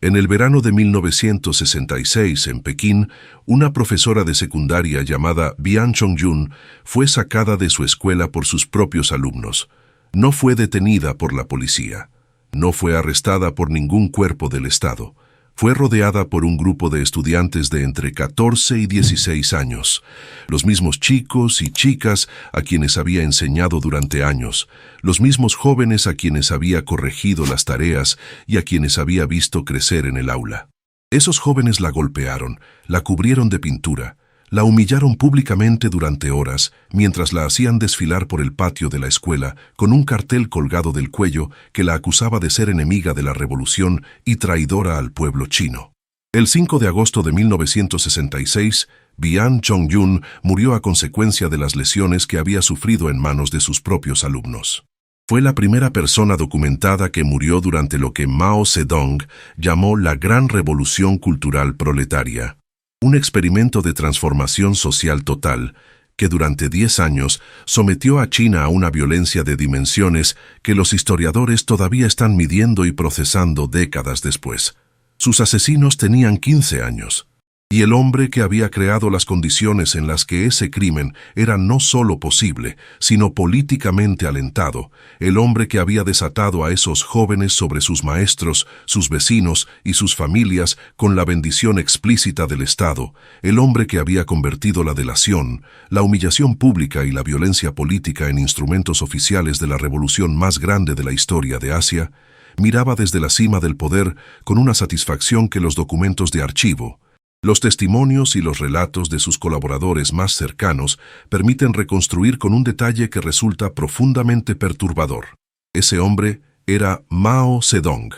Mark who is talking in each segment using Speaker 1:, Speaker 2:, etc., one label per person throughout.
Speaker 1: En el verano de 1966, en Pekín, una profesora de secundaria llamada Bian Chongyun fue sacada de su escuela por sus propios alumnos. No fue detenida por la policía. No fue arrestada por ningún cuerpo del Estado. Fue rodeada por un grupo de estudiantes de entre 14 y 16 años, los mismos chicos y chicas a quienes había enseñado durante años, los mismos jóvenes a quienes había corregido las tareas y a quienes había visto crecer en el aula. Esos jóvenes la golpearon, la cubrieron de pintura, la humillaron públicamente durante horas, mientras la hacían desfilar por el patio de la escuela con un cartel colgado del cuello que la acusaba de ser enemiga de la revolución y traidora al pueblo chino. El 5 de agosto de 1966, Bian Chongyun murió a consecuencia de las lesiones que había sufrido en manos de sus propios alumnos. Fue la primera persona documentada que murió durante lo que Mao Zedong llamó la Gran Revolución Cultural Proletaria. Un experimento de transformación social total que durante 10 años sometió a China a una violencia de dimensiones que los historiadores todavía están midiendo y procesando décadas después. Sus asesinos tenían 15 años. Y el hombre que había creado las condiciones en las que ese crimen era no solo posible, sino políticamente alentado, el hombre que había desatado a esos jóvenes sobre sus maestros, sus vecinos y sus familias con la bendición explícita del Estado, el hombre que había convertido la delación, la humillación pública y la violencia política en instrumentos oficiales de la revolución más grande de la historia de Asia, miraba desde la cima del poder con una satisfacción que los documentos de archivo, los testimonios y los relatos de sus colaboradores más cercanos permiten reconstruir con un detalle que resulta profundamente perturbador. Ese hombre era Mao Zedong,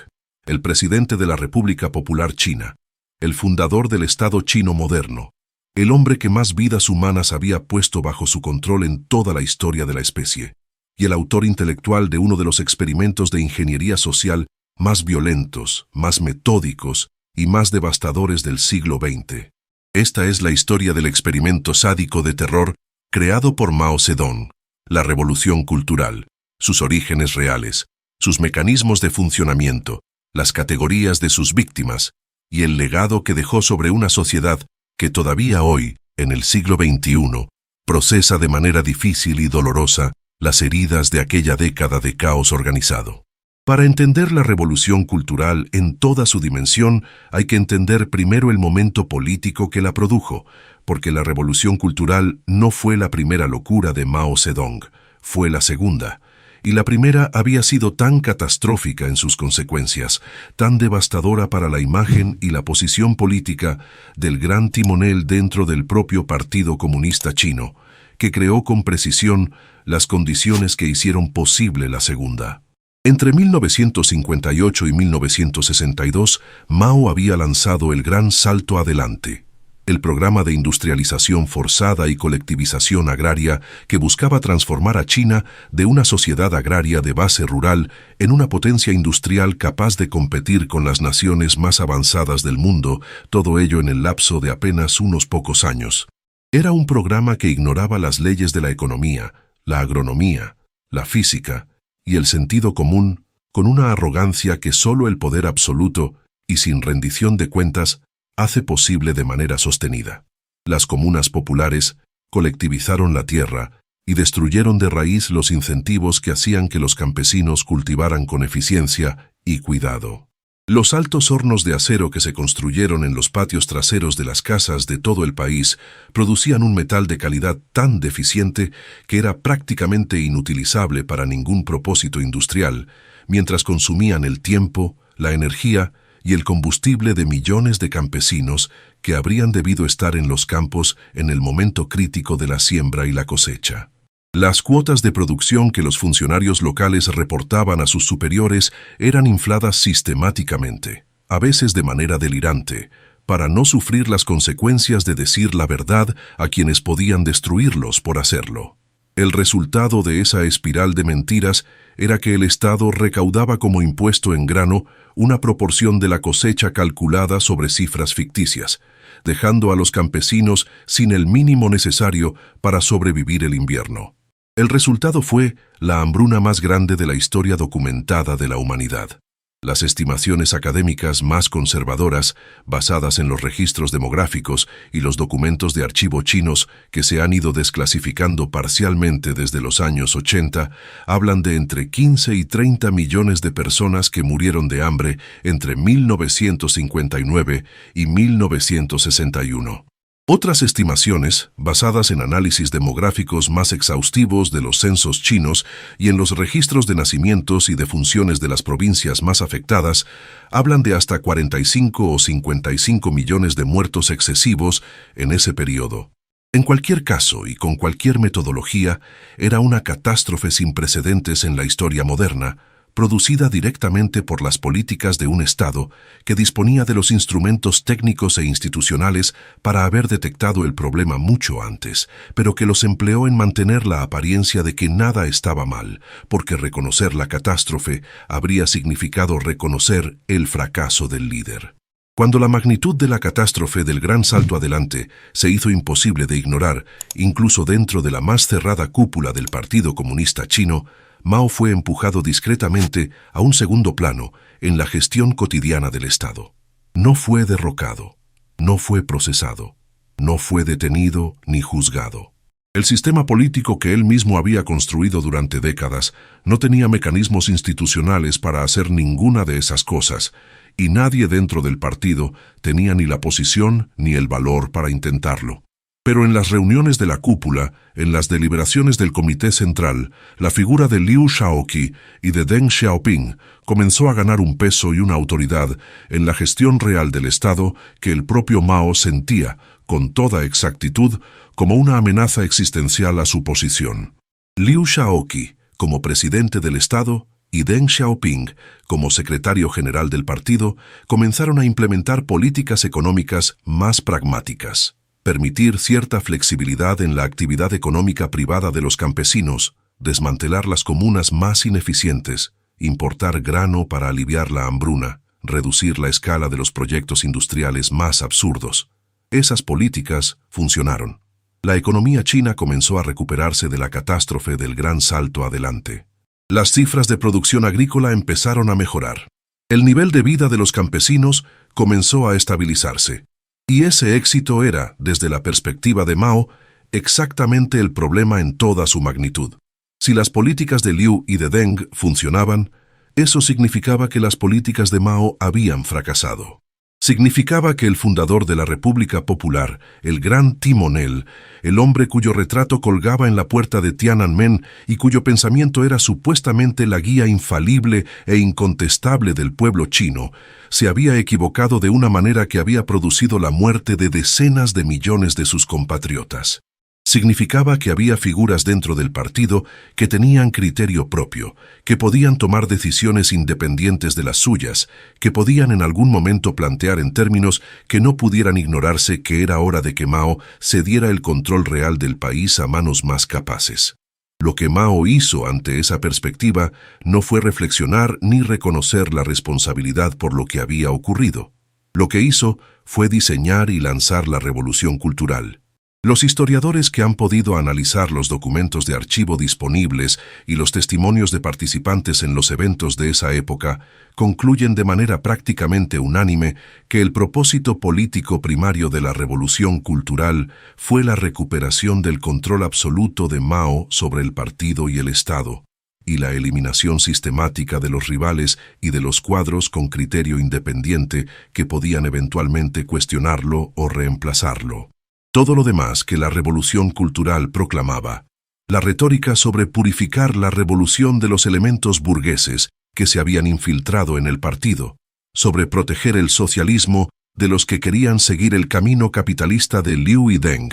Speaker 1: el presidente de la República Popular China, el fundador del Estado chino moderno, el hombre que más vidas humanas había puesto bajo su control en toda la historia de la especie, y el autor intelectual de uno de los experimentos de ingeniería social más violentos, más metódicos y más devastadores del siglo XX. Esta es la historia del experimento sádico de terror creado por Mao Zedong, la revolución cultural, sus orígenes reales, sus mecanismos de funcionamiento, las categorías de sus víctimas y el legado que dejó sobre una sociedad que todavía hoy, en el siglo XXI, procesa de manera difícil y dolorosa las heridas de aquella década de caos organizado. Para entender la revolución cultural en toda su dimensión, hay que entender primero el momento político que la produjo, porque la revolución cultural no fue la primera locura de Mao Zedong, fue la segunda, y la primera había sido tan catastrófica en sus consecuencias, tan devastadora para la imagen y la posición política del gran timonel dentro del propio Partido Comunista Chino, que creó con precisión las condiciones que hicieron posible la segunda. Entre 1958 y 1962, Mao había lanzado el Gran Salto Adelante, el programa de industrialización forzada y colectivización agraria que buscaba transformar a China de una sociedad agraria de base rural en una potencia industrial capaz de competir con las naciones más avanzadas del mundo, todo ello en el lapso de apenas unos pocos años. Era un programa que ignoraba las leyes de la economía, la agronomía, la física y el sentido común, con una arrogancia que solo el poder absoluto y sin rendición de cuentas hace posible de manera sostenida. Las comunas populares colectivizaron la tierra y destruyeron de raíz los incentivos que hacían que los campesinos cultivaran con eficiencia y cuidado. Los altos hornos de acero que se construyeron en los patios traseros de las casas de todo el país producían un metal de calidad tan deficiente que era prácticamente inutilizable para ningún propósito industrial, mientras consumían el tiempo, la energía y el combustible de millones de campesinos que habrían debido estar en los campos en el momento crítico de la siembra y la cosecha. Las cuotas de producción que los funcionarios locales reportaban a sus superiores eran infladas sistemáticamente, a veces de manera delirante, para no sufrir las consecuencias de decir la verdad a quienes podían destruirlos por hacerlo. El resultado de esa espiral de mentiras era que el Estado recaudaba como impuesto en grano una proporción de la cosecha calculada sobre cifras ficticias, dejando a los campesinos sin el mínimo necesario para sobrevivir el invierno. El resultado fue la hambruna más grande de la historia documentada de la humanidad. Las estimaciones académicas más conservadoras, basadas en los registros demográficos y los documentos de archivo chinos que se han ido desclasificando parcialmente desde los años 80, hablan de entre 15 y 30 millones de personas que murieron de hambre entre 1959 y 1961. Otras estimaciones, basadas en análisis demográficos más exhaustivos de los censos chinos y en los registros de nacimientos y defunciones de las provincias más afectadas, hablan de hasta 45 o 55 millones de muertos excesivos en ese periodo. En cualquier caso y con cualquier metodología, era una catástrofe sin precedentes en la historia moderna, producida directamente por las políticas de un Estado que disponía de los instrumentos técnicos e institucionales para haber detectado el problema mucho antes, pero que los empleó en mantener la apariencia de que nada estaba mal, porque reconocer la catástrofe habría significado reconocer el fracaso del líder. Cuando la magnitud de la catástrofe del gran salto adelante se hizo imposible de ignorar, incluso dentro de la más cerrada cúpula del Partido Comunista Chino, Mao fue empujado discretamente a un segundo plano en la gestión cotidiana del Estado. No fue derrocado, no fue procesado, no fue detenido ni juzgado. El sistema político que él mismo había construido durante décadas no tenía mecanismos institucionales para hacer ninguna de esas cosas, y nadie dentro del partido tenía ni la posición ni el valor para intentarlo. Pero en las reuniones de la cúpula, en las deliberaciones del Comité Central, la figura de Liu Shaoqi y de Deng Xiaoping comenzó a ganar un peso y una autoridad en la gestión real del Estado que el propio Mao sentía, con toda exactitud, como una amenaza existencial a su posición. Liu Shaoqi, como presidente del Estado, y Deng Xiaoping, como secretario general del partido, comenzaron a implementar políticas económicas más pragmáticas. Permitir cierta flexibilidad en la actividad económica privada de los campesinos, desmantelar las comunas más ineficientes, importar grano para aliviar la hambruna, reducir la escala de los proyectos industriales más absurdos. Esas políticas funcionaron. La economía china comenzó a recuperarse de la catástrofe del gran salto adelante. Las cifras de producción agrícola empezaron a mejorar. El nivel de vida de los campesinos comenzó a estabilizarse. Y ese éxito era, desde la perspectiva de Mao, exactamente el problema en toda su magnitud. Si las políticas de Liu y de Deng funcionaban, eso significaba que las políticas de Mao habían fracasado. Significaba que el fundador de la República Popular, el gran timonel, el hombre cuyo retrato colgaba en la puerta de Tiananmen y cuyo pensamiento era supuestamente la guía infalible e incontestable del pueblo chino, se había equivocado de una manera que había producido la muerte de decenas de millones de sus compatriotas. Significaba que había figuras dentro del partido que tenían criterio propio, que podían tomar decisiones independientes de las suyas, que podían en algún momento plantear en términos que no pudieran ignorarse que era hora de que Mao cediera el control real del país a manos más capaces. Lo que Mao hizo ante esa perspectiva no fue reflexionar ni reconocer la responsabilidad por lo que había ocurrido. Lo que hizo fue diseñar y lanzar la revolución cultural. Los historiadores que han podido analizar los documentos de archivo disponibles y los testimonios de participantes en los eventos de esa época concluyen de manera prácticamente unánime que el propósito político primario de la revolución cultural fue la recuperación del control absoluto de Mao sobre el partido y el Estado, y la eliminación sistemática de los rivales y de los cuadros con criterio independiente que podían eventualmente cuestionarlo o reemplazarlo. Todo lo demás que la revolución cultural proclamaba, la retórica sobre purificar la revolución de los elementos burgueses que se habían infiltrado en el partido, sobre proteger el socialismo de los que querían seguir el camino capitalista de Liu y Deng,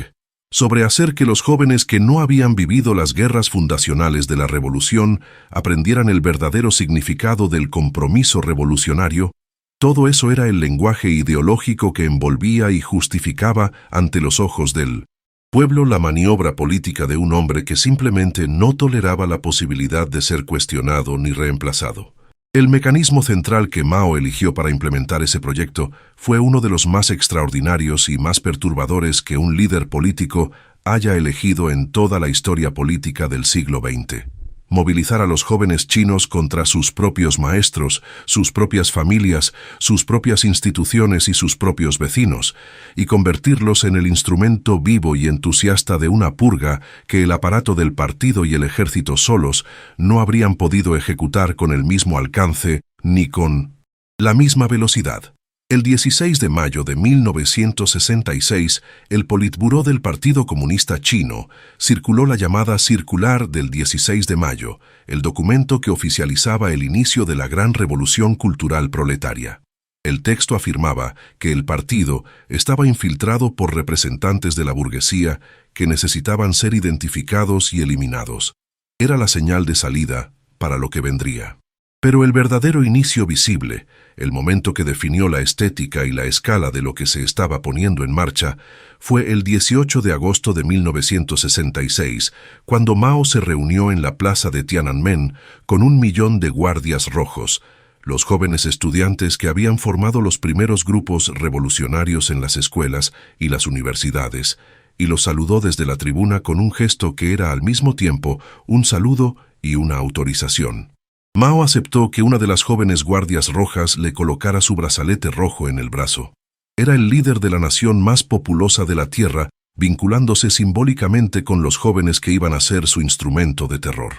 Speaker 1: sobre hacer que los jóvenes que no habían vivido las guerras fundacionales de la revolución aprendieran el verdadero significado del compromiso revolucionario. Todo eso era el lenguaje ideológico que envolvía y justificaba ante los ojos del pueblo la maniobra política de un hombre que simplemente no toleraba la posibilidad de ser cuestionado ni reemplazado. El mecanismo central que Mao eligió para implementar ese proyecto fue uno de los más extraordinarios y más perturbadores que un líder político haya elegido en toda la historia política del siglo XX. movilizar a los jóvenes chinos contra sus propios maestros, sus propias familias, sus propias instituciones y sus propios vecinos, y convertirlos en el instrumento vivo y entusiasta de una purga que el aparato del partido y el ejército solos no habrían podido ejecutar con el mismo alcance ni con la misma velocidad. El 16 de mayo de 1966, el Politburó del Partido Comunista Chino circuló la llamada Circular del 16 de mayo, el documento que oficializaba el inicio de la gran revolución cultural proletaria. El texto afirmaba que el partido estaba infiltrado por representantes de la burguesía que necesitaban ser identificados y eliminados. Era la señal de salida para lo que vendría. Pero el verdadero inicio visible, el momento que definió la estética y la escala de lo que se estaba poniendo en marcha, fue el 18 de agosto de 1966, cuando Mao se reunió en la plaza de Tiananmen con 1 millón de guardias rojos, los jóvenes estudiantes que habían formado los primeros grupos revolucionarios en las escuelas y las universidades, y los saludó desde la tribuna con un gesto que era al mismo tiempo un saludo y una autorización. Mao aceptó que una de las jóvenes guardias rojas le colocara su brazalete rojo en el brazo. Era el líder de la nación más populosa de la tierra, vinculándose simbólicamente con los jóvenes que iban a ser su instrumento de terror.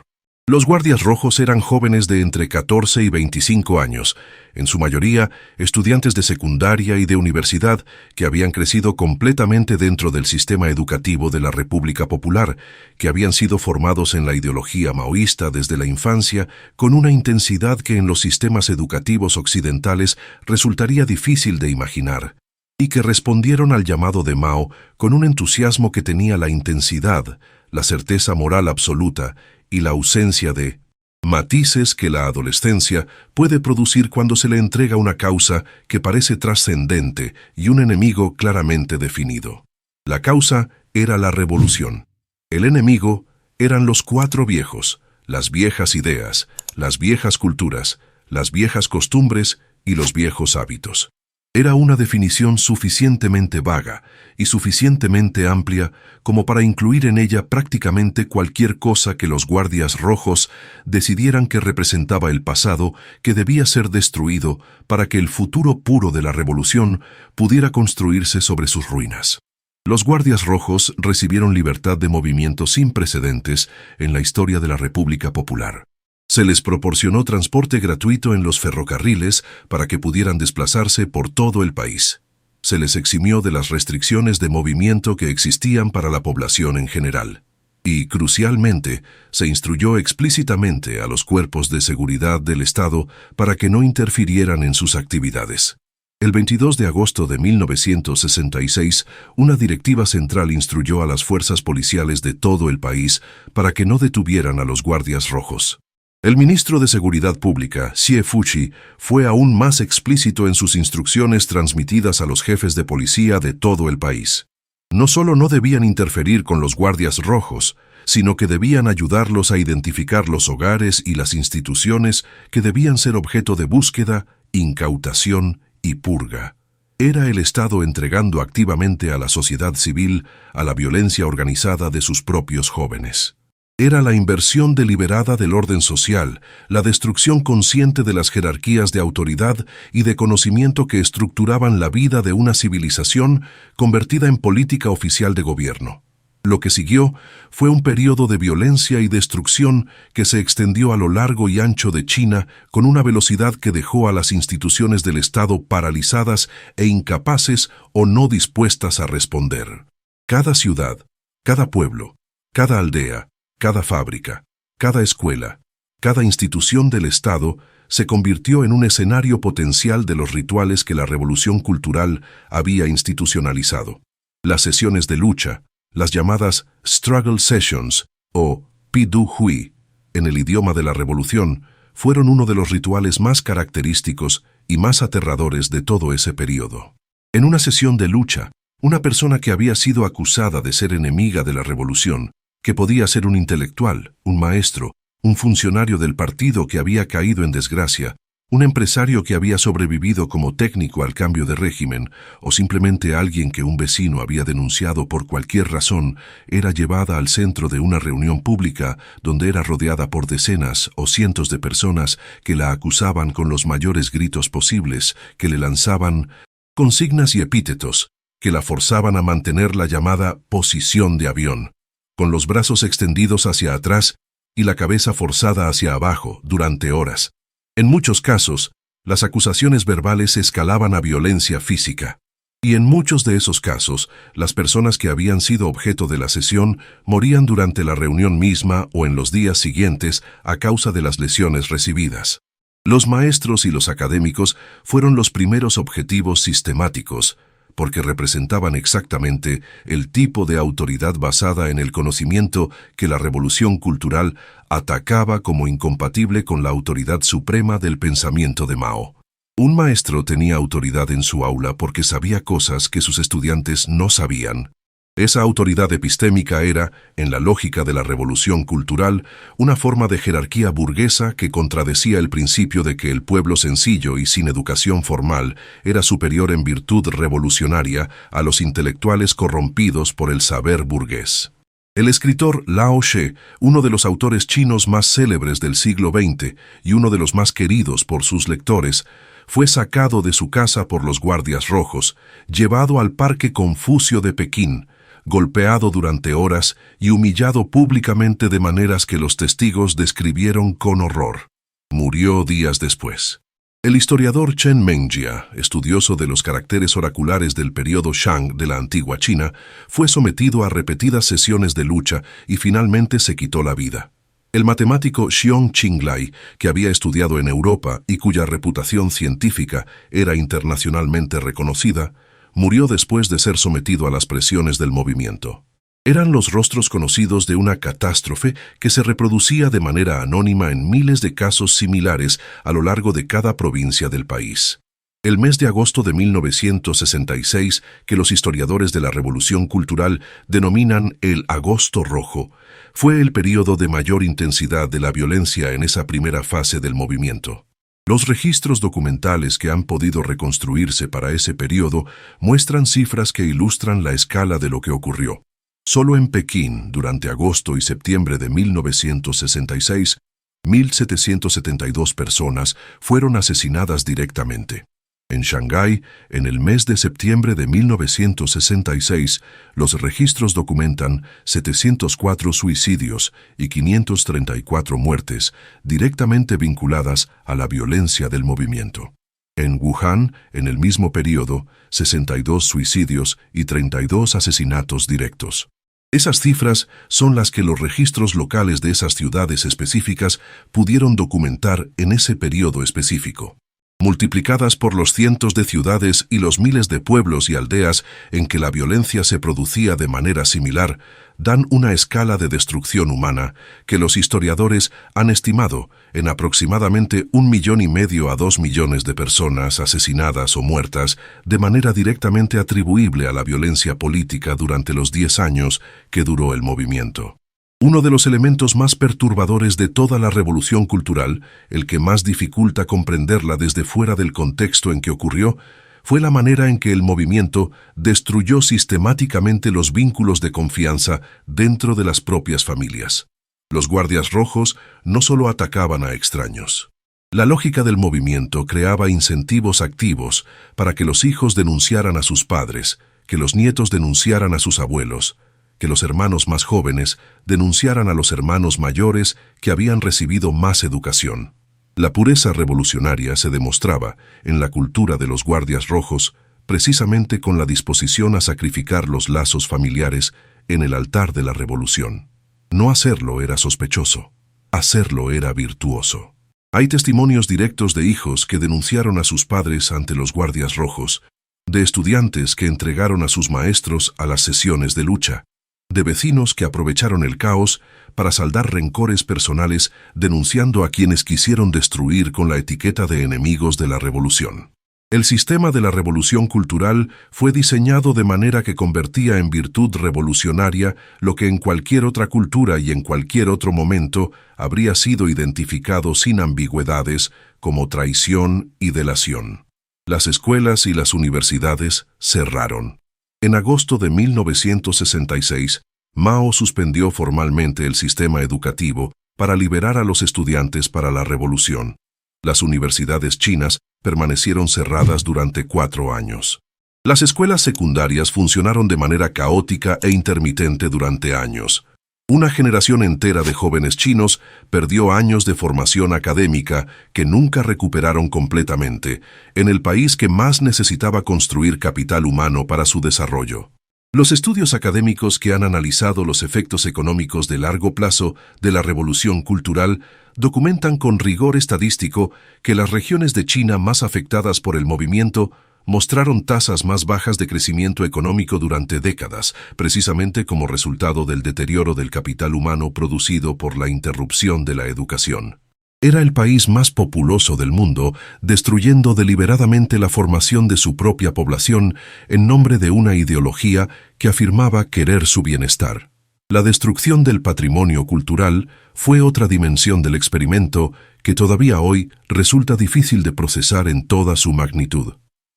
Speaker 1: Los guardias rojos eran jóvenes de entre 14 y 25 años, en su mayoría estudiantes de secundaria y de universidad que habían crecido completamente dentro del sistema educativo de la República Popular, que habían sido formados en la ideología maoísta desde la infancia con una intensidad que en los sistemas educativos occidentales resultaría difícil de imaginar, y que respondieron al llamado de Mao con un entusiasmo que tenía la intensidad, la certeza moral absoluta y la ausencia de matices que la adolescencia puede producir cuando se le entrega una causa que parece trascendente y un enemigo claramente definido. La causa era la revolución. El enemigo eran los 4 viejos, las viejas ideas, las viejas culturas, las viejas costumbres y los viejos hábitos. Era una definición suficientemente vaga y suficientemente amplia como para incluir en ella prácticamente cualquier cosa que los guardias rojos decidieran que representaba el pasado que debía ser destruido para que el futuro puro de la revolución pudiera construirse sobre sus ruinas. Los guardias rojos recibieron libertad de movimiento sin precedentes en la historia de la República Popular. Se les proporcionó transporte gratuito en los ferrocarriles para que pudieran desplazarse por todo el país. Se les eximió de las restricciones de movimiento que existían para la población en general. Y, crucialmente, se instruyó explícitamente a los cuerpos de seguridad del Estado para que no interfirieran en sus actividades. El 22 de agosto de 1966, una directiva central instruyó a las fuerzas policiales de todo el país para que no detuvieran a los guardias rojos. El ministro de Seguridad Pública, Xie Fuchi, fue aún más explícito en sus instrucciones transmitidas a los jefes de policía de todo el país. No solo no debían interferir con los guardias rojos, sino que debían ayudarlos a identificar los hogares y las instituciones que debían ser objeto de búsqueda, incautación y purga. Era el Estado entregando activamente a la sociedad civil a la violencia organizada de sus propios jóvenes. Era la inversión deliberada del orden social, la destrucción consciente de las jerarquías de autoridad y de conocimiento que estructuraban la vida de una civilización convertida en política oficial de gobierno. Lo que siguió fue un periodo de violencia y destrucción que se extendió a lo largo y ancho de China con una velocidad que dejó a las instituciones del Estado paralizadas e incapaces o no dispuestas a responder. Cada ciudad, cada pueblo, cada aldea, cada fábrica, cada escuela, cada institución del Estado se convirtió en un escenario potencial de los rituales que la revolución cultural había institucionalizado. Las sesiones de lucha, las llamadas Struggle Sessions o Pi Du Hui, en el idioma de la revolución, fueron uno de los rituales más característicos y más aterradores de todo ese periodo. En una sesión de lucha, una persona que había sido acusada de ser enemiga de la revolución, que podía ser un intelectual, un maestro, un funcionario del partido que había caído en desgracia, Un empresario que había sobrevivido como técnico al cambio de régimen, o simplemente alguien que un vecino había denunciado por cualquier razón, era llevada al centro de una reunión pública donde era rodeada por decenas o cientos de personas que la acusaban con los mayores gritos posibles, que le lanzaban consignas y epítetos, que la forzaban a mantener la llamada posición de avión, con los brazos extendidos hacia atrás y la cabeza forzada hacia abajo durante horas. En muchos casos, las acusaciones verbales escalaban a violencia física. Y en muchos de esos casos, las personas que habían sido objeto de la sesión morían durante la reunión misma o en los días siguientes a causa de las lesiones recibidas. Los maestros y los académicos fueron los primeros objetivos sistemáticos, porque representaban exactamente el tipo de autoridad basada en el conocimiento que la revolución cultural atacaba como incompatible con la autoridad suprema del pensamiento de Mao. Un maestro tenía autoridad en su aula porque sabía cosas que sus estudiantes no sabían. Esa autoridad epistémica era, en la lógica de la revolución cultural, una forma de jerarquía burguesa que contradecía el principio de que el pueblo sencillo y sin educación formal era superior en virtud revolucionaria a los intelectuales corrompidos por el saber burgués. El escritor Lao She, uno de los autores chinos más célebres del siglo XX y uno de los más queridos por sus lectores, fue sacado de su casa por los guardias rojos, llevado al Parque Confucio de Pekín, golpeado durante horas y humillado públicamente de maneras que los testigos describieron con horror. Murió días después. El historiador Chen Mengjia, estudioso de los caracteres oraculares del periodo Shang de la antigua China, fue sometido a repetidas sesiones de lucha y finalmente se quitó la vida. El matemático Xiong Qinglai, que había estudiado en Europa y cuya reputación científica era internacionalmente reconocida, murió después de ser sometido a las presiones del movimiento. Eran los rostros conocidos de una catástrofe que se reproducía de manera anónima en miles de casos similares a lo largo de cada provincia del país. El mes de agosto de 1966, que los historiadores de la Revolución Cultural denominan el Agosto Rojo, fue el período de mayor intensidad de la violencia en esa primera fase del movimiento. Los registros documentales que han podido reconstruirse para ese periodo muestran cifras que ilustran la escala de lo que ocurrió. Solo en Pekín, durante agosto y septiembre de 1966, 1.772 personas fueron asesinadas directamente. En Shanghái, en el mes de septiembre de 1966, los registros documentan 704 suicidios y 534 muertes directamente vinculadas a la violencia del movimiento. En Wuhan, en el mismo periodo, 62 suicidios y 32 asesinatos directos. Esas cifras son las que los registros locales de esas ciudades específicas pudieron documentar en ese periodo específico. Multiplicadas por los cientos de ciudades y los miles de pueblos y aldeas en que la violencia se producía de manera similar, dan una escala de destrucción humana que los historiadores han estimado en aproximadamente 1,5 millones a 2 millones de personas asesinadas o muertas de manera directamente atribuible a la violencia política durante los 10 años que duró el movimiento. Uno de los elementos más perturbadores de toda la revolución cultural, el que más dificulta comprenderla desde fuera del contexto en que ocurrió, fue la manera en que el movimiento destruyó sistemáticamente los vínculos de confianza dentro de las propias familias. Los guardias rojos no solo atacaban a extraños. La lógica del movimiento creaba incentivos activos para que los hijos denunciaran a sus padres, que los nietos denunciaran a sus abuelos, que los hermanos más jóvenes denunciaran a los hermanos mayores que habían recibido más educación. La pureza revolucionaria se demostraba en la cultura de los guardias rojos precisamente con la disposición a sacrificar los lazos familiares en el altar de la revolución. No hacerlo era sospechoso, hacerlo era virtuoso. Hay testimonios directos de hijos que denunciaron a sus padres ante los guardias rojos, de estudiantes que entregaron a sus maestros a las sesiones de lucha, de vecinos que aprovecharon el caos para saldar rencores personales denunciando a quienes quisieron destruir con la etiqueta de enemigos de la revolución. El sistema de la revolución cultural fue diseñado de manera que convertía en virtud revolucionaria lo que en cualquier otra cultura y en cualquier otro momento habría sido identificado sin ambigüedades como traición y delación. Las escuelas y las universidades cerraron. En agosto de 1966, Mao suspendió formalmente el sistema educativo para liberar a los estudiantes para la revolución. Las universidades chinas permanecieron cerradas durante 4 años. Las escuelas secundarias funcionaron de manera caótica e intermitente durante años. Una generación entera de jóvenes chinos perdió años de formación académica que nunca recuperaron completamente, en el país que más necesitaba construir capital humano para su desarrollo. Los estudios académicos que han analizado los efectos económicos de largo plazo de la revolución cultural documentan con rigor estadístico que las regiones de China más afectadas por el movimiento mostraron tasas más bajas de crecimiento económico durante décadas, precisamente como resultado del deterioro del capital humano producido por la interrupción de la educación. Era el país más populoso del mundo, destruyendo deliberadamente la formación de su propia población en nombre de una ideología que afirmaba querer su bienestar. La destrucción del patrimonio cultural fue otra dimensión del experimento que todavía hoy resulta difícil de procesar en toda su magnitud.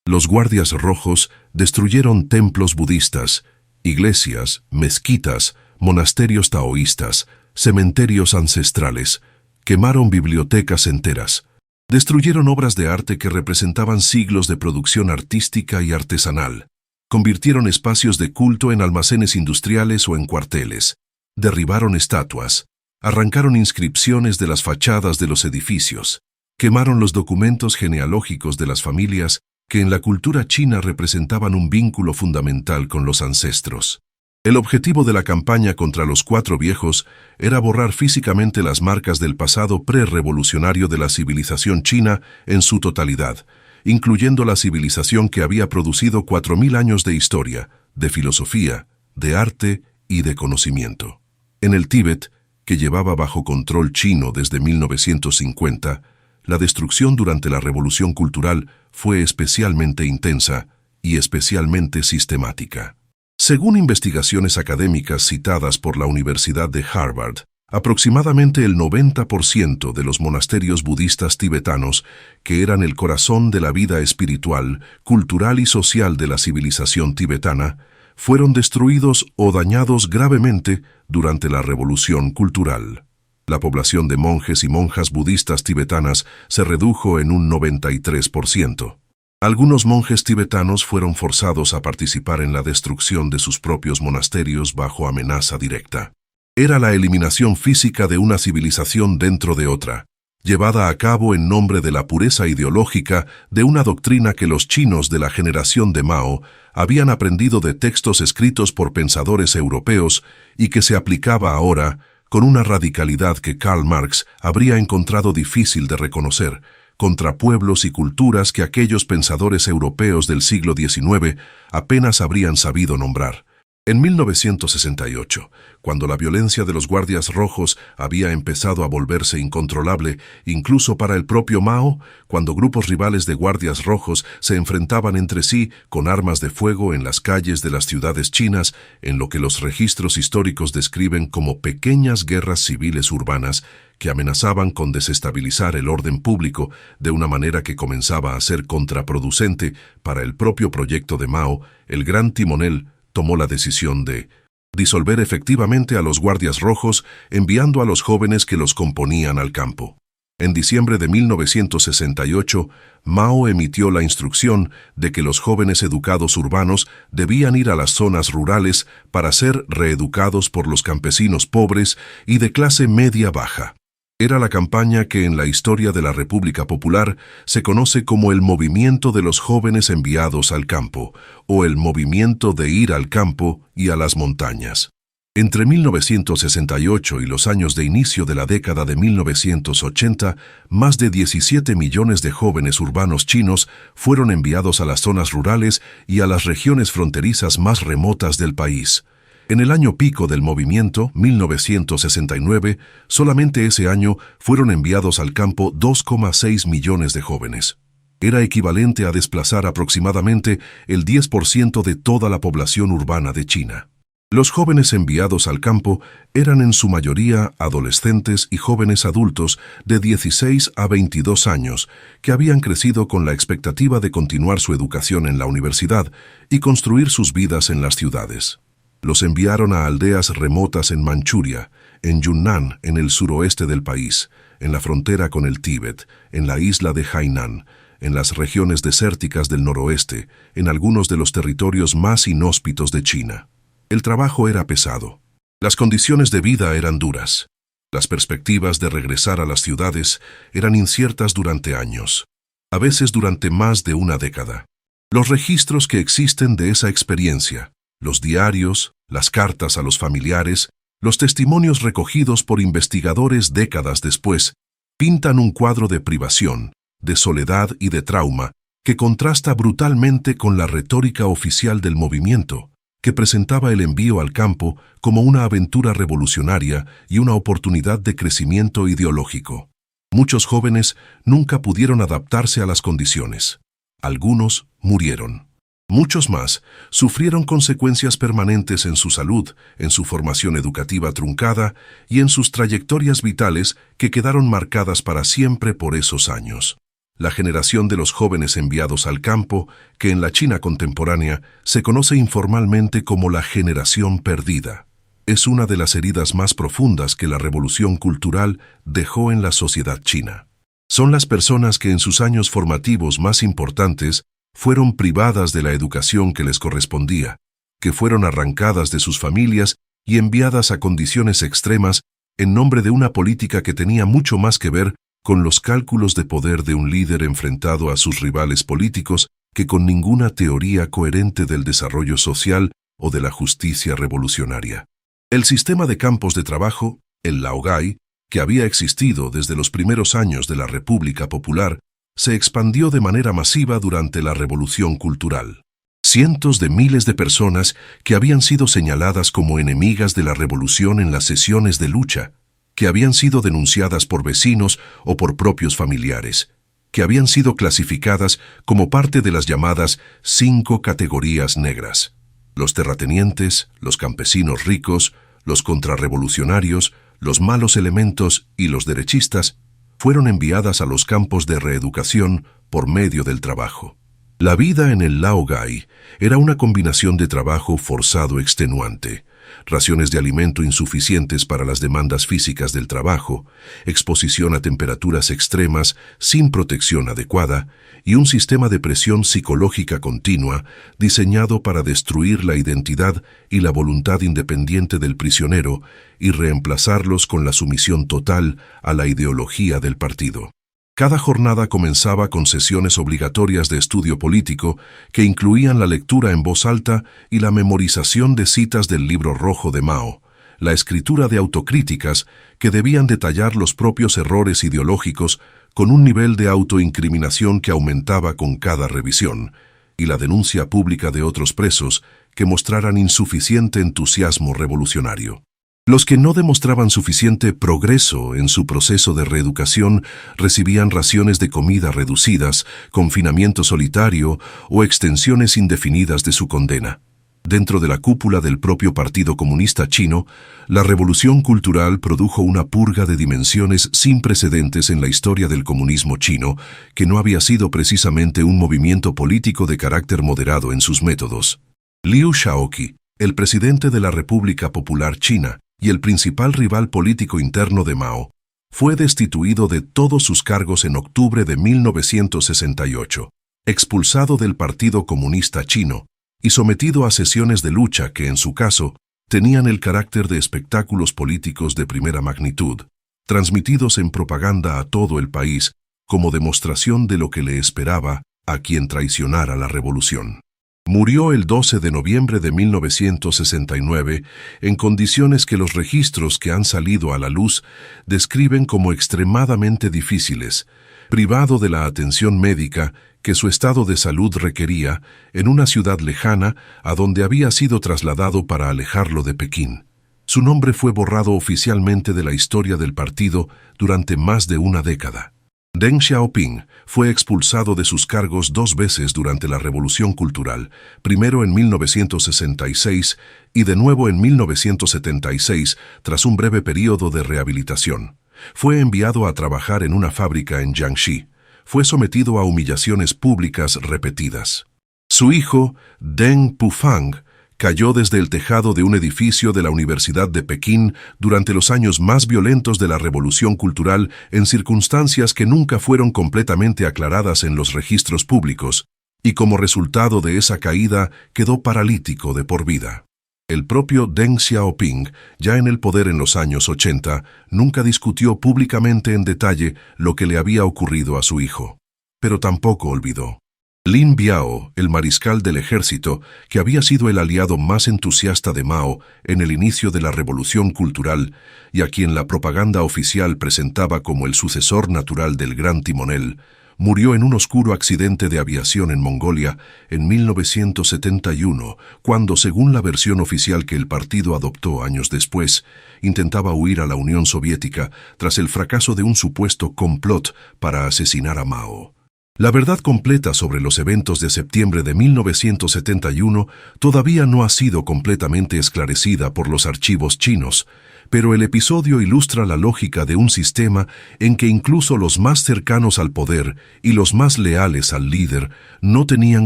Speaker 1: Los guardias rojos destruyeron templos budistas, iglesias, mezquitas, monasterios taoístas, cementerios ancestrales, quemaron bibliotecas enteras, destruyeron obras de arte que representaban siglos de producción artística y artesanal, convirtieron espacios de culto en almacenes industriales o en cuarteles, derribaron estatuas, arrancaron inscripciones de las fachadas de los edificios, quemaron los documentos genealógicos de las familias que en la cultura china representaban un vínculo fundamental con los ancestros. El objetivo de la campaña contra los 4 viejos era borrar físicamente las marcas del pasado pre-revolucionario de la civilización china en su totalidad, incluyendo la civilización que había producido 4000 años de historia, de filosofía, de arte y de conocimiento. En el Tíbet, que llevaba bajo control chino desde 1950, la destrucción durante la Revolución Cultural fue especialmente intensa y especialmente sistemática. Según investigaciones académicas citadas por la Universidad de Harvard, aproximadamente el 90% de los monasterios budistas tibetanos, que eran el corazón de la vida espiritual, cultural y social de la civilización tibetana, fueron destruidos o dañados gravemente durante la Revolución Cultural. La población de monjes y monjas budistas tibetanas se redujo en un 93%. Algunos monjes tibetanos fueron forzados a participar en la destrucción de sus propios monasterios bajo amenaza directa. Era la eliminación física de una civilización dentro de otra, llevada a cabo en nombre de la pureza ideológica de una doctrina que los chinos de la generación de Mao habían aprendido de textos escritos por pensadores europeos y que se aplicaba ahora con una radicalidad que Karl Marx habría encontrado difícil de reconocer, contra pueblos y culturas que aquellos pensadores europeos del siglo XIX apenas habrían sabido nombrar. En 1968, cuando la violencia de los guardias rojos había empezado a volverse incontrolable, incluso para el propio Mao, cuando grupos rivales de guardias rojos se enfrentaban entre sí con armas de fuego en las calles de las ciudades chinas, en lo que los registros históricos describen como pequeñas guerras civiles urbanas que amenazaban con desestabilizar el orden público de una manera que comenzaba a ser contraproducente para el propio proyecto de Mao, el gran timonel tomó la decisión de disolver efectivamente a los guardias rojos, enviando a los jóvenes que los componían al campo. En diciembre de 1968, Mao emitió la instrucción de que los jóvenes educados urbanos debían ir a las zonas rurales para ser reeducados por los campesinos pobres y de clase media-baja. Era la campaña que en la historia de la República Popular se conoce como el movimiento de los jóvenes enviados al campo, o el movimiento de ir al campo y a las montañas. Entre 1968 y los años de inicio de la década de 1980, más de 17 millones de jóvenes urbanos chinos fueron enviados a las zonas rurales y a las regiones fronterizas más remotas del país. En el año pico del movimiento, 1969, solamente ese año fueron enviados al campo 2,6 millones de jóvenes. Era equivalente a desplazar aproximadamente el 10% de toda la población urbana de China. Los jóvenes enviados al campo eran en su mayoría adolescentes y jóvenes adultos de 16 a 22 años que habían crecido con la expectativa de continuar su educación en la universidad y construir sus vidas en las ciudades. Los enviaron a aldeas remotas en Manchuria, en Yunnan, en el suroeste del país, en la frontera con el Tíbet, en la isla de Hainan, en las regiones desérticas del noroeste, en algunos de los territorios más inhóspitos de China. El trabajo era pesado. Las condiciones de vida eran duras. Las perspectivas de regresar a las ciudades eran inciertas durante años, a veces durante más de una década. Los registros que existen de esa experiencia, los diarios, las cartas a los familiares, los testimonios recogidos por investigadores décadas después, pintan un cuadro de privación, de soledad y de trauma que contrasta brutalmente con la retórica oficial del movimiento, que presentaba el envío al campo como una aventura revolucionaria y una oportunidad de crecimiento ideológico. Muchos jóvenes nunca pudieron adaptarse a las condiciones. Algunos murieron. Muchos más sufrieron consecuencias permanentes en su salud, en su formación educativa truncada y en sus trayectorias vitales que quedaron marcadas para siempre por esos años. La generación de los jóvenes enviados al campo, que en la China contemporánea se conoce informalmente como la generación perdida, es una de las heridas más profundas que la revolución cultural dejó en la sociedad china. Son las personas que en sus años formativos más importantes fueron privadas de la educación que les correspondía, que fueron arrancadas de sus familias y enviadas a condiciones extremas en nombre de una política que tenía mucho más que ver con los cálculos de poder de un líder enfrentado a sus rivales políticos que con ninguna teoría coherente del desarrollo social o de la justicia revolucionaria. El sistema de campos de trabajo, el laogai, que había existido desde los primeros años de la República Popular, se expandió de manera masiva durante la Revolución Cultural. Cientos de miles de personas que habían sido señaladas como enemigas de la revolución en las sesiones de lucha, que habían sido denunciadas por vecinos o por propios familiares, que habían sido clasificadas como parte de las llamadas 5 categorías negras. Los terratenientes, los campesinos ricos, los contrarrevolucionarios, los malos elementos y los derechistas fueron enviadas a los campos de reeducación por medio del trabajo. La vida en el laogai era una combinación de trabajo forzado extenuante, raciones de alimento insuficientes para las demandas físicas del trabajo, exposición a temperaturas extremas sin protección adecuada y un sistema de presión psicológica continua diseñado para destruir la identidad y la voluntad independiente del prisionero y reemplazarlos con la sumisión total a la ideología del partido. Cada jornada comenzaba con sesiones obligatorias de estudio político que incluían la lectura en voz alta y la memorización de citas del Libro Rojo de Mao, la escritura de autocríticas que debían detallar los propios errores ideológicos con un nivel de autoincriminación que aumentaba con cada revisión, y la denuncia pública de otros presos que mostraran insuficiente entusiasmo revolucionario. Los que no demostraban suficiente progreso en su proceso de reeducación recibían raciones de comida reducidas, confinamiento solitario o extensiones indefinidas de su condena. Dentro de la cúpula del propio Partido Comunista Chino, la revolución cultural produjo una purga de dimensiones sin precedentes en la historia del comunismo chino, que no había sido precisamente un movimiento político de carácter moderado en sus métodos. Liu Shaoqi, el presidente de la República Popular China, y el principal rival político interno de Mao, fue destituido de todos sus cargos en octubre de 1968, expulsado del Partido Comunista Chino y sometido a sesiones de lucha que, en su caso, tenían el carácter de espectáculos políticos de primera magnitud, transmitidos en propaganda a todo el país como demostración de lo que le esperaba a quien traicionara la revolución. Murió el 12 de noviembre de 1969 en condiciones que los registros que han salido a la luz describen como extremadamente difíciles, privado de la atención médica que su estado de salud requería en una ciudad lejana a donde había sido trasladado para alejarlo de Pekín. Su nombre fue borrado oficialmente de la historia del partido durante más de una década. Deng Xiaoping fue expulsado de sus cargos 2 veces durante la Revolución Cultural, primero en 1966 y de nuevo en 1976 tras un breve periodo de rehabilitación. Fue enviado a trabajar en una fábrica en Jiangxi. Fue sometido a humillaciones públicas repetidas. Su hijo, Deng Pufang, cayó desde el tejado de un edificio de la Universidad de Pekín durante los años más violentos de la Revolución Cultural en circunstancias que nunca fueron completamente aclaradas en los registros públicos, y como resultado de esa caída quedó paralítico de por vida. El propio Deng Xiaoping, ya en el poder en los años 80, nunca discutió públicamente en detalle lo que le había ocurrido a su hijo. Pero tampoco olvidó. Lin Biao, el mariscal del ejército, que había sido el aliado más entusiasta de Mao en el inicio de la Revolución Cultural y a quien la propaganda oficial presentaba como el sucesor natural del gran timonel, murió en un oscuro accidente de aviación en Mongolia en 1971, cuando, según la versión oficial que el partido adoptó años después, intentaba huir a la Unión Soviética tras el fracaso de un supuesto complot para asesinar a Mao. La verdad completa sobre los eventos de septiembre de 1971 todavía no ha sido completamente esclarecida por los archivos chinos, pero el episodio ilustra la lógica de un sistema en que incluso los más cercanos al poder y los más leales al líder no tenían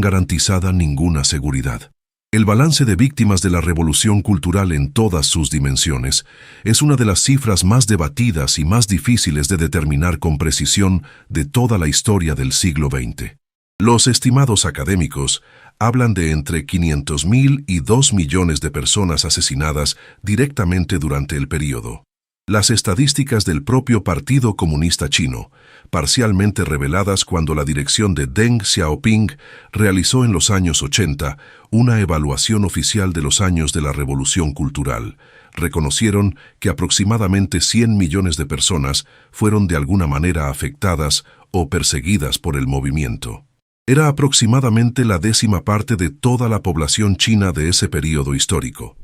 Speaker 1: garantizada ninguna seguridad. El balance de víctimas de la Revolución Cultural en todas sus dimensiones es una de las cifras más debatidas y más difíciles de determinar con precisión de toda la historia del siglo XX. Los estimados académicos hablan de entre 500.000 y 2 millones de personas asesinadas directamente durante el período. Las estadísticas del propio Partido Comunista Chino, parcialmente reveladas cuando la dirección de Deng Xiaoping realizó en los años 80 una evaluación oficial de los años de la Revolución Cultural, reconocieron que aproximadamente 100 millones de personas fueron de alguna manera afectadas o perseguidas por el movimiento. Era aproximadamente la 10ª parte de toda la población china de ese período histórico.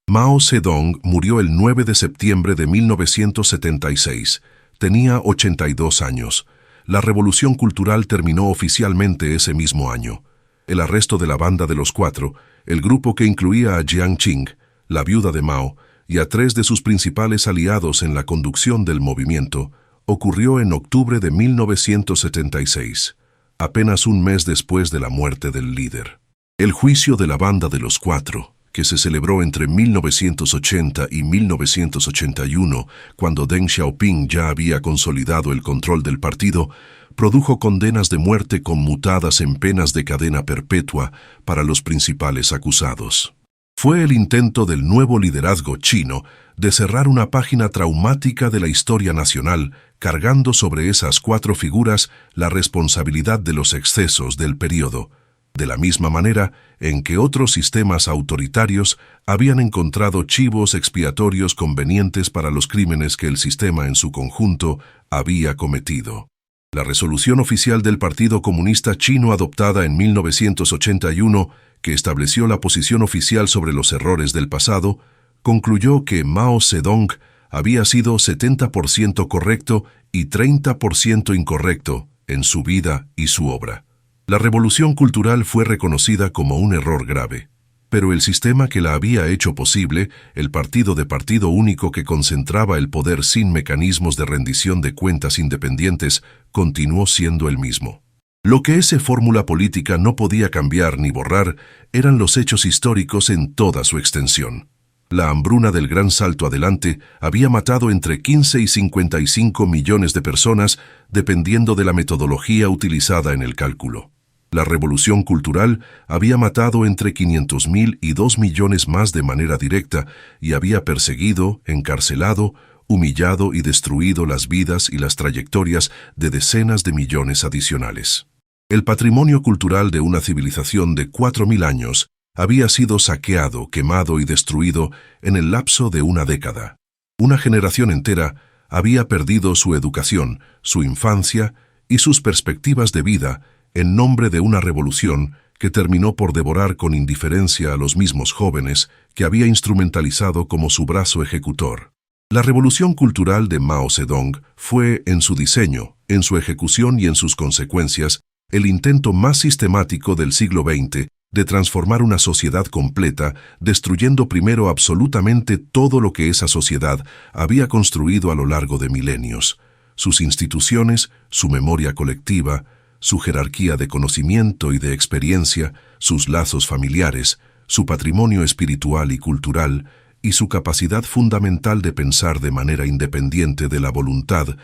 Speaker 1: Mao Zedong murió el 9 de septiembre de 1976. Tenía 82 años. La Revolución Cultural terminó oficialmente ese mismo año. El arresto de la Banda de los Cuatro, el grupo que incluía a Jiang Qing, la viuda de Mao, y a 3 de sus principales aliados en la conducción del movimiento, ocurrió en octubre de 1976, apenas un mes después de la muerte del líder. El juicio de la Banda de los Cuatro, que se celebró entre 1980 y 1981, cuando Deng Xiaoping ya había consolidado el control del partido, produjo condenas de muerte conmutadas en penas de cadena perpetua para los principales acusados. Fue el intento del nuevo liderazgo chino de cerrar una página traumática de la historia nacional, cargando sobre esas 4 figuras la responsabilidad de los excesos del período, de la misma manera en que otros sistemas autoritarios habían encontrado chivos expiatorios convenientes para los crímenes que el sistema en su conjunto había cometido. La resolución oficial del Partido Comunista Chino adoptada en 1981, que estableció la posición oficial sobre los errores del pasado, concluyó que Mao Zedong había sido 70% correcto y 30% incorrecto en su vida y su obra. La Revolución Cultural fue reconocida como un error grave, pero el sistema que la había hecho posible, el partido de partido único que concentraba el poder sin mecanismos de rendición de cuentas independientes, continuó siendo el mismo. Lo que esa fórmula política no podía cambiar ni borrar eran los hechos históricos en toda su extensión. La hambruna del Gran Salto Adelante había matado entre 15 y 55 millones de personas, dependiendo de la metodología utilizada en el cálculo. La Revolución Cultural había matado entre 500.000 y 2 millones más de manera directa y había perseguido, encarcelado, humillado y destruido las vidas y las trayectorias de decenas de millones adicionales. El patrimonio cultural de una civilización de 4.000 años había sido saqueado, quemado y destruido en el lapso de una década. Una generación entera había perdido su educación, su infancia y sus perspectivas de vida en nombre de una revolución que terminó por devorar con indiferencia a los mismos jóvenes que había instrumentalizado como su brazo ejecutor. La revolución cultural de Mao Zedong fue, en su diseño, en su ejecución y en sus consecuencias, el intento más sistemático del siglo XX de transformar una sociedad completa, destruyendo primero absolutamente todo lo que esa sociedad había construido a lo largo de milenios: sus instituciones, su memoria colectiva, su jerarquía de conocimiento y de experiencia, sus lazos familiares, su patrimonio espiritual y cultural, y su capacidad fundamental de pensar de manera independiente de la voluntad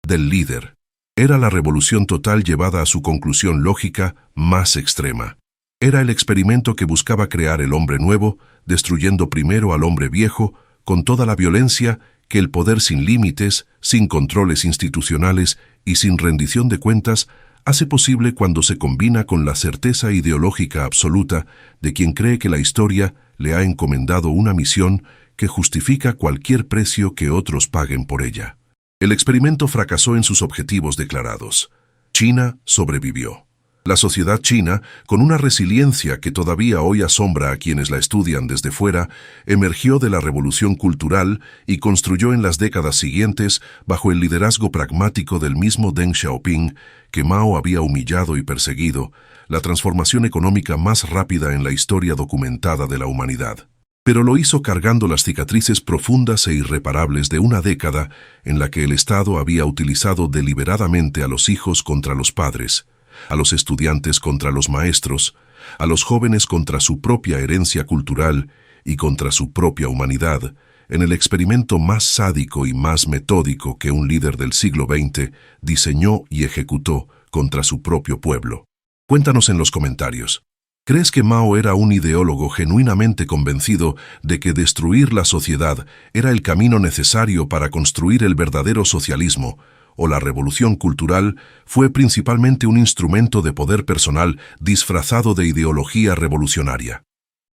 Speaker 1: del líder. Era la revolución total llevada a su conclusión lógica más extrema. Era el experimento que buscaba crear el hombre nuevo, destruyendo primero al hombre viejo, con toda la violencia que el poder sin límites, sin controles institucionales y sin rendición de cuentas hace posible cuando se combina con la certeza ideológica absoluta de quien cree que la historia le ha encomendado una misión que justifica cualquier precio que otros paguen por ella. El experimento fracasó en sus objetivos declarados. China sobrevivió. La sociedad china, con una resiliencia que todavía hoy asombra a quienes la estudian desde fuera, emergió de la revolución cultural y construyó en las décadas siguientes, bajo el liderazgo pragmático del mismo Deng Xiaoping, que Mao había humillado y perseguido, la transformación económica más rápida en la historia documentada de la humanidad. Pero lo hizo cargando las cicatrices profundas e irreparables de una década en la que el Estado había utilizado deliberadamente a los hijos contra los padres, a los estudiantes contra los maestros, a los jóvenes contra su propia herencia cultural y contra su propia humanidad, en el experimento más sádico y más metódico que un líder del siglo XX diseñó y ejecutó contra su propio pueblo. Cuéntanos en los comentarios. ¿Crees que Mao era un ideólogo genuinamente convencido de que destruir la sociedad era el camino necesario para construir el verdadero socialismo, o la revolución cultural fue principalmente un instrumento de poder personal disfrazado de ideología revolucionaria?